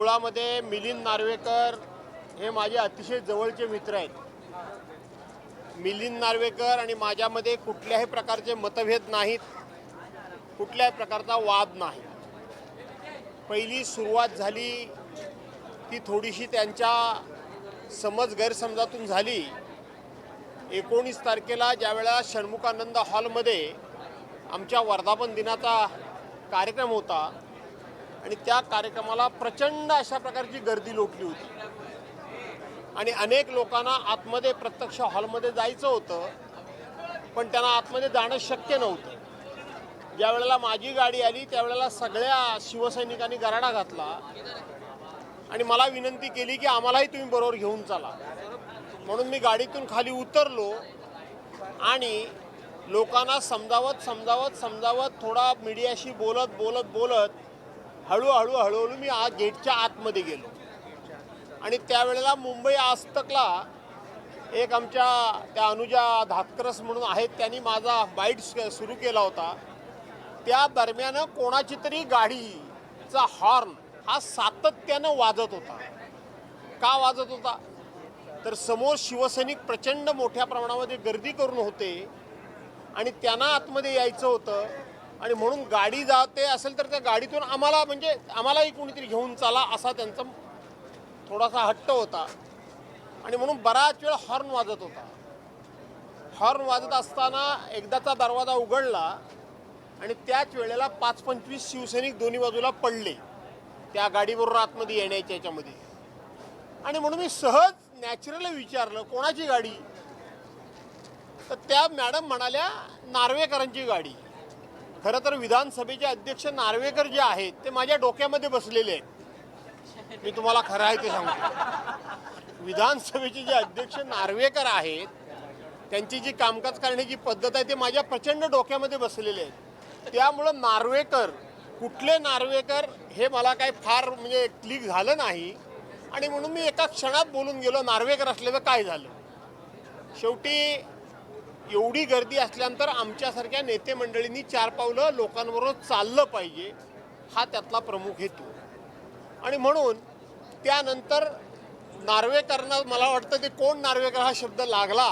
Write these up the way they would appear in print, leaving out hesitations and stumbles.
मुळामध्ये मिलिंद नार्वेकर हे माझे अतिशय जवळचे मित्र आहेत। मिलिंद नार्वेकर आणि माझ्यामध्ये कुठल्याही प्रकारचे मतभेद नाहीत, कुठल्याही प्रकारचा वाद नाही। पहिली सुरुवात झाली ती थोडीशी त्यांच्या समज गैरसमजातून झाली। 19 तारखेला ज्यावेळेला षण्मुखानंद हॉलमध्ये आमच्या वर्धापन दिनाचा कार्यक्रम होता आणि त्या कार्यक्रमाला प्रचंड अशा प्रकारची गर्दी लोटली होती आणि अनेक लोकांना आतमध्ये प्रत्यक्ष हॉलमध्ये जायचं होतं, पण त्यांना आतमध्ये जाणं शक्य नव्हतं। ज्या वेळेला माझी गाडी आली त्यावेळेला सगळ्या शिवसैनिकांनी गराडा घातला आणि मला विनंती केली की आम्हालाही तुम्ही बरोबर घेऊन चला। म्हणून मी गाडीतून खाली उतरलो आणि लोकांना समजावत थोडा मीडियाशी बोलत हळूहळू मी गेटच्या आतमध्ये गेलो आणि त्यावेळेला मुंबई आज तकला एक आमच्या त्या अनुजा धातकरस म्हणून आहेत, त्यांनी माझा बाईट सुरू केला होता। त्या दरम्यान कोणाची तरी गाडीचा हॉर्न हा सातत्यानं वाजत होता। का वाजत होता तर समोर शिवसैनिक प्रचंड मोठ्या प्रमाणामध्ये गर्दी करून होते आणि त्यांना आतमध्ये यायचं होतं आणि म्हणून गाडी जाते असेल तर त्या गाडीतून आम्हालाही कोणीतरी घेऊन चला असा त्यांचा थोडासा हट्ट होता आणि म्हणून बराच वेळ हॉर्न वाजत होता। हॉर्न वाजत असताना एकदाचा दरवाजा उघडला आणि त्याच वेळेला 5-25 शिवसैनिक दोन्ही बाजूला पडले त्या गाडीबरोबर आतमध्ये येण्याच्या याच्यामध्ये। आणि म्हणून मी सहज नॅचरल विचारलं कोणाची गाडी, तर त्या मॅडम म्हणाल्या नार्वेकरांची गाडी। खरं तर विधानसभेचे अध्यक्ष नार्वेकर जे आहेत ते माझ्या डोक्यामध्ये बसलेले आहेत। मी तुम्हाला खरं आहे ते सांगतो, विधानसभेचे जे अध्यक्ष नार्वेकर आहेत त्यांची जी कामकाज करण्याची पद्धत आहे ते माझ्या प्रचंड डोक्यामध्ये बसलेले आहेत। त्यामुळं नार्वेकर कुठले नार्वेकर हे मला काही फार क्लिक झालं नाही आणि म्हणून मी एका क्षणात बोलून गेलो नार्वेकर असल्याचं काय झालं। शेवटी एवढी गर्दी असल्यानंतर आमच्यासारख्या नेते मंडळींनी 4 पावलं लोकांबरोबर चाललं पाहिजे, हा त्यातला प्रमुख हेतू। आणि म्हणून त्यानंतर नार्वेकरांना मला वाटतं ते कोण नार्वेकर हा शब्द लागला।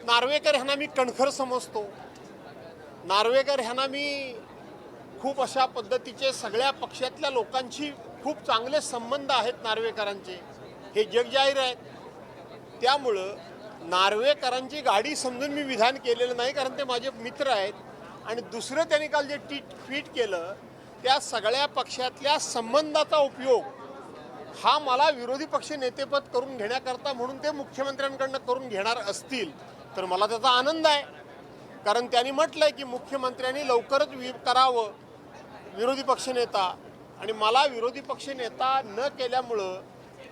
नार्वेकर ह्यांना मी कणखर समजतो, नार्वेकर ह्यांना मी खूप अशा पद्धतीचे सगळ्या पक्षातल्या लोकांशी खूप चांगले संबंध आहेत नार्वेकरांचे, हे जगजाहीर आहेत। त्यामुळं नार्वेकरांची गाडी समजून मी विधान केलेलं नाही, कारण ते माझे मित्र आहेत। आणि दुसरं त्यांनी काल जे ट्विट केलं त्या सगळ्या पक्षातल्या संबंधाचा उपयोग हा मला विरोधी पक्ष नेतेपद करून घेण्याकरता म्हणून ते मुख्यमंत्र्यांकडनं करून घेणार असतील तर मला त्याचा आनंद आहे, कारण त्यांनी म्हटलंय की मुख्यमंत्र्यांनी लवकरच करावं विरोधी पक्षनेता। आणि मला विरोधी पक्षनेता न केल्यामुळं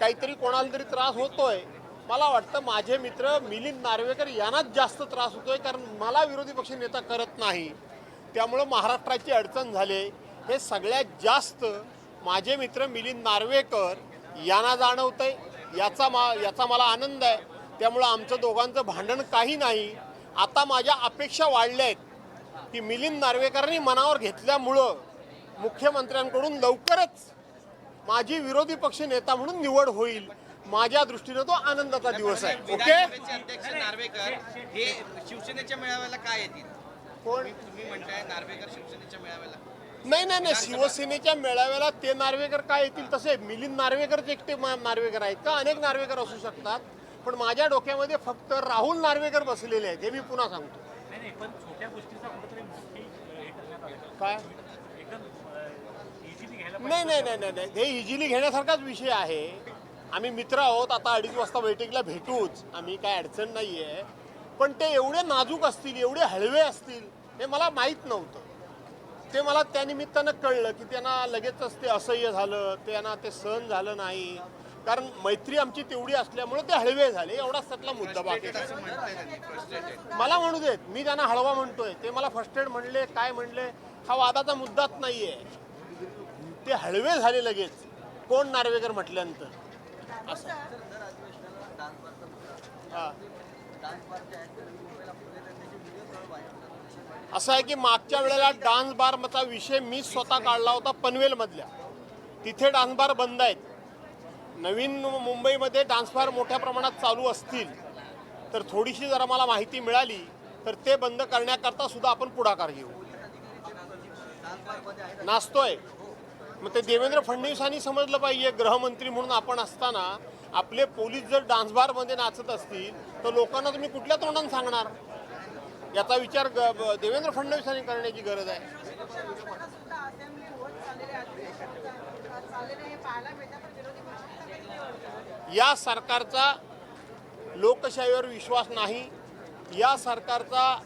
काहीतरी कोणाला तरी त्रास होतोय। मला वाटतं माझे मित्र मिलिंद नार्वेकर यांनाच जास्त त्रास होतोय, कारण मला विरोधी पक्ष नेता करत नाही, त्यामुळं महाराष्ट्राची अडचण झाले हे सगळ्यात जास्त माझे मित्र मिलिंद नार्वेकर यांना जाणवतंय। याचा मला आनंद आहे। त्यामुळं आमचं दोघांचं भांडण काही नाही। आता माझ्या अपेक्षा वाढल्या आहेत की मिलिंद नार्वेकरांनी मनावर घेतल्यामुळं मुख्यमंत्र्यांकडून लवकरच माझी विरोधी पक्ष नेता म्हणून निवड होईल। माझ्या दृष्टीने तो आनंदाचा दिवस आहे। ओके, अध्यक्ष नार्वेकर हे शिवसेनेच्या मेळाव्याला काय येतील? कोण तुम्ही म्हणताय नार्वेकर शिवसेनेच्या मेळाव्याला? नाही, शिवसेनेच्या मेळाव्याला ते नार्वेकर काय येतील तसे मिलिंद नार्वेकरचे एकटे नार्वेकर आहेत का? अनेक नार्वेकर असू शकतात, पण माझ्या डोक्यामध्ये फक्त राहुल नार्वेकर बसलेले आहेत, हे मी पुन्हा सांगतो। पण छोट्या गोष्टीचा कुठेतरी मोठी हे करण्यात आलं काय एकदम इझिली घ्यायला नाही, हे इझिली घेण्यासारखाच विषय आहे। आम्ही मित्र आहोत, आता 2:30 वाजता बैठकीला भेटूच, आम्ही काय अडचण नाही आहे। पण ते एवढे नाजूक असतील, एवढे हळवे असतील हे मला माहीत नव्हतं। ते मला त्यानिमित्तानं कळलं की त्यांना लगेचच ते असह्य झालं, त्यांना ते सहन झालं नाही, कारण मैत्री आमची तेवढी असल्यामुळे ते हळवे झाले, एवढाच त्यातला मुद्दा। बाकी मला म्हणू देत, मी त्यांना हळवा म्हणतोय, ते मला फर्स्टेड म्हणले काय म्हणले हा वादाचा मुद्दाच नाही आहे। ते हळवे झाले लगेच कोण नार्वेकर म्हटल्यानंतर। असं असं आहे की मागच्या वेळेला डान्स बारचा विषय मी स्वतः काढला होता पनवेलमधल्या, तिथे डान्स बार बंद आहेत. नवीन मुंबईमध्ये डान्स बार मोठ्या प्रमाणात चालू असतील तर थोडीशी जरा मला माहिती मिळाली तर ते बंद करण्याकरता सुद्धा आपण पुढाकार घेऊ. नाचतोय मग ते देवेंद्र फडणवीसांनी समजलं पाहिजे. गृहमंत्री म्हणून आपण असताना आपले पोलीस जर डान्स बारमध्ये नाचत असतील तर लोकांना तुम्ही कुठल्या तोंडाने सांगणार. याचा विचार देवेंद्र फडणवीसांनी करण्याची गरज आहे. या सरकारचा लोकशाहीवर विश्वास नाही, या सरकारचा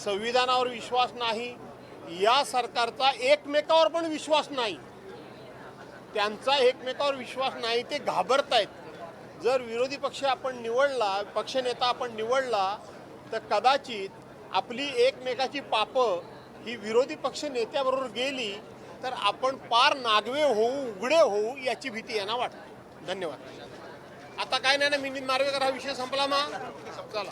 संविधानावर विश्वास नाही, या सरकारचा एकमेकावर पण विश्वास नाही. त्यांचा एकमेकावर विश्वास नाही, ते घाबरतायत. जर विरोधी पक्ष आपण निवडला, पक्षनेता आपण निवडला तर कदाचित आपली एकमेकाची पापं ही विरोधी पक्ष नेत्याबरोबर गेली तर आपण पार नागवे होऊ, उघडे होऊ याची भीती यांना वाटते. धन्यवाद. आता काय नाही ना, मिलिंद नार्वेकर हा विषय संपला ना, चला.